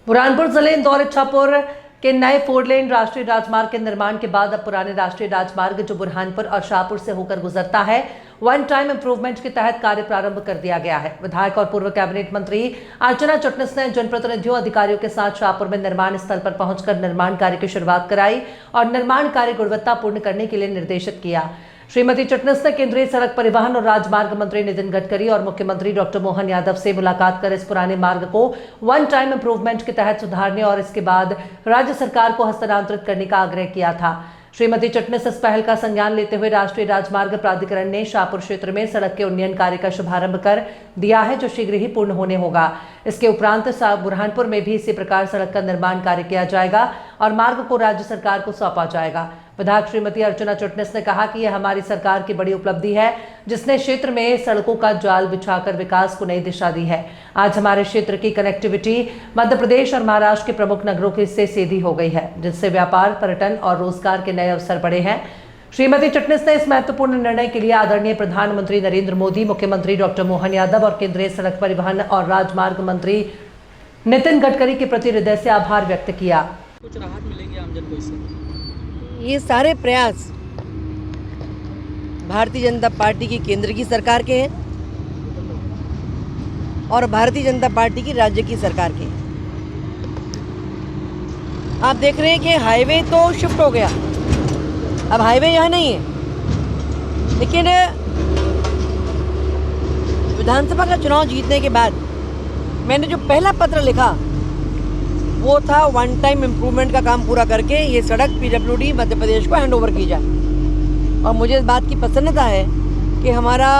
बुरहानपुर जिले इंदौर इच्छापुर के नए 4 लेन राष्ट्रीय राजमार्ग के निर्माण के बाद अब पुराने राष्ट्रीय राजमार्ग जो बुरहानपुर और शाहपुर से होकर गुजरता है, वन टाइम इंप्रूवमेंट के तहत कार्य प्रारंभ कर दिया गया है। विधायक और पूर्व कैबिनेट मंत्री अर्चना चिटनिस ने जनप्रतिनिधियों अधिकारियों के साथ शाहपुर में निर्माण स्थल पर पहुंचकर निर्माण कार्य की शुरुआत कराई और निर्माण कार्य गुणवत्तापूर्ण करने के लिए निर्देशित किया। श्रीमती चिटनिस ने केंद्रीय सड़क परिवहन और राजमार्ग मंत्री नितिन गडकरी और मुख्यमंत्री डॉक्टर मोहन यादव से मुलाकात कर इस पुराने मार्ग को वन टाइम इंप्रूवमेंट के तहत सुधारने और इसके बाद राज्य सरकार को हस्तांतरित करने का आग्रह किया था। श्रीमती चिटनिस इस पहल का संज्ञान लेते हुए राष्ट्रीय राजमार्ग प्राधिकरण ने शाहपुर क्षेत्र में सड़क के उन्नयन कार्य का शुभारंभ कर दिया है, जो शीघ्र ही पूर्ण होने होगा। इसके उपरांत बुरहानपुर में भी इसी प्रकार सड़क का निर्माण कार्य किया जाएगा और मार्ग को राज्य सरकार को सौंपा जाएगा। विधायक श्रीमती अर्चना चिटनिस ने कहा कि यह हमारी सरकार की बड़ी उपलब्धि है, जिसने क्षेत्र में सड़कों का जाल बिछाकर विकास को नई दिशा दी है। आज हमारे क्षेत्र की कनेक्टिविटी मध्य प्रदेश और महाराष्ट्र के प्रमुख नगरों के से सीधी हो गई है, जिससे व्यापार, पर्यटन और रोजगार के नए अवसर बढ़े हैं। श्रीमती चिटनिस ने इस महत्वपूर्ण निर्णय के लिए आदरणीय प्रधानमंत्री नरेंद्र मोदी, मुख्यमंत्री डॉक्टर मोहन यादव और केंद्रीय सड़क परिवहन और राजमार्ग मंत्री नितिन गडकरी के प्रति हृदय से आभार व्यक्त किया। कुछ राहत मिलेगी आमजन को इससे? ये सारे प्रयास भारतीय जनता पार्टी की केंद्र की सरकार के हैं और भारतीय जनता पार्टी की राज्य की सरकार के हैं। आप देख रहे हैं कि हाईवे तो शिफ्ट हो गया, अब हाईवे यहाँ नहीं है, लेकिन विधानसभा का चुनाव जीतने के बाद मैंने जो पहला पत्र लिखा वो था वन टाइम इम्प्रूवमेंट का काम पूरा करके ये सड़क पीडब्ल्यूडी मध्य प्रदेश को हैंड ओवर की जाए। और मुझे इस बात की प्रसन्नता है कि हमारा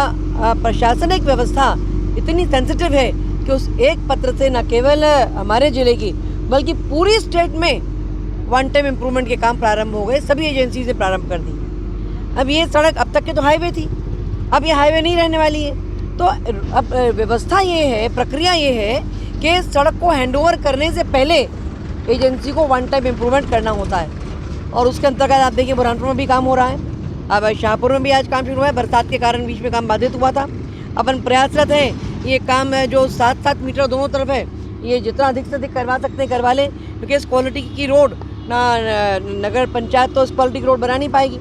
प्रशासनिक व्यवस्था इतनी सेंसिटिव है कि उस एक पत्र से न केवल हमारे ज़िले की बल्कि पूरी स्टेट में वन टाइम इम्प्रूवमेंट के काम प्रारंभ हो गए। सभी एजेंसी से प्रारंभ कर दी। अब ये सड़क, अब तक के तो हाईवे थी, अब ये हाईवे नहीं रहने वाली है। तो अब व्यवस्था ये है, प्रक्रिया ये है कि सड़क को हैंडओवर करने से पहले एजेंसी को वन टाइम इम्प्रूवमेंट करना होता है और उसके अंतर्गत आप देखिए बुरहानपुर में भी काम हो रहा है। अब शाहपुर में भी आज काम शुरू हुआ है। बरसात के कारण बीच में काम बाधित हुआ था। अपन प्रयासरत हैं ये काम जो 7-7 मीटर दोनों तरफ है, ये जितना अधिक से अधिक करवा सकते हैं करवा लें, क्योंकि इस क्वालिटी की रोड ना नगर पंचायत तो इस क्वालिटी की रोड बना नहीं पाएगी।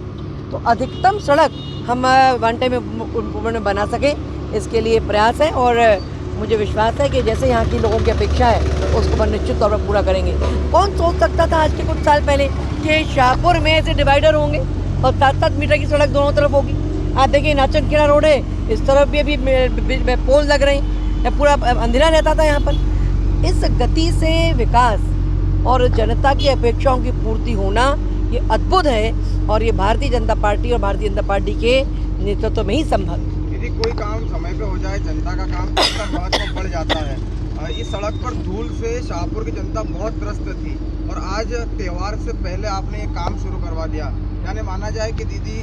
तो अधिकतम सड़क हम वन टाइम इम्प्रूवमेंट में बना सकें, इसके लिए प्रयास है और मुझे विश्वास है कि जैसे यहाँ की लोगों की अपेक्षा है उसको हम निश्चित तौर पर पूरा करेंगे। कौन सोच सकता था आज के कुछ साल पहले कि शाहपुर में ऐसे डिवाइडर होंगे और 7-7 मीटर की सड़क दोनों तरफ होगी। आप देखिए नाचनखेड़ा रोड है, इस तरफ भी अभी पोल लग रहे हैं, पूरा अंधेरा रहता था यहाँ पर। इस गति से विकास और जनता की अपेक्षाओं की पूर्ति होना ये अद्भुत है और ये भारतीय जनता पार्टी और भारतीय जनता पार्टी के नेतृत्व में ही संभव है। यदि कोई काम समय पे हो जाए, जनता का काम, तो उसका महत्व बढ़ जाता है। इस सड़क पर धूल से शाहपुर की जनता बहुत त्रस्त थी और आज त्यौहार से पहले आपने ये काम शुरू करवा दिया, यानी माना जाए कि दीदी